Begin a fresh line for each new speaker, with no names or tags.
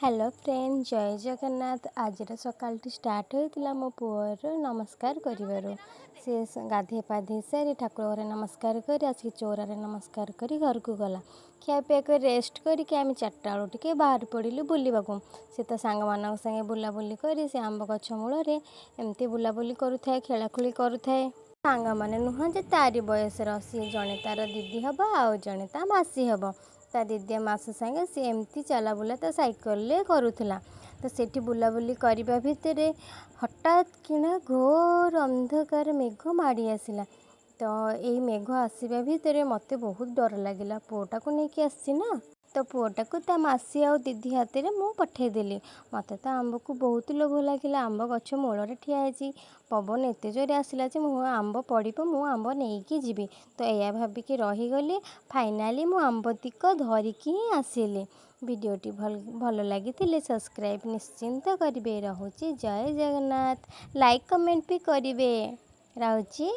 Hello friend जय जगन्नाथ। आज सकाल स्टार्ट होता मो पुअर नमस्कार कर सी गाधे पाधे सारी ठाकुर घरे नमस्कार कर आसिक चौरारे नमस्कार कर घर को गला खियापिया कर रेस्ट करके आम 4टा बेलू टे बाहर पड़िलु बुलवाक सी तो सांग मान संगे बुलाबुली कर से आंब गछ मूल एमती बुलाबुली करुए खेलाखोली करुए सांग मैंने नुह जे तारी बयसर सी जड़े तार दीदी हम आउ जड़े ता मासी हम ता दीदी मास संगे सी एमती चला बुला ता साइकेल करूला तो सेठी बुलाबुली करने भितर हठात किना घोर अंधकार मेघ माड़ी आसला। तो यही मेघ आसवा भितर मत बहुत डर लगे पुओटा को लेकिन आसी ना तो पुओटा को ता मासी आ दीदी हाथ में मु पठेदेली। मत तो आंब को बहुत लोभ लगे आंब गछ मूल ठियाई पवन एत जोर आसला जे मु आंब पड़ो मु आंब नहीं जीवी तो यह भाविक रहीगली। फाइनाली मु आंबतिक धरिकी ही आसिली। वीडियोटी भल लगी सब्सक्राइब निश्चिंत करेंगे। रहुची जय जगन्नाथ। लाइक कमेंट भी करेंगे। रहुची।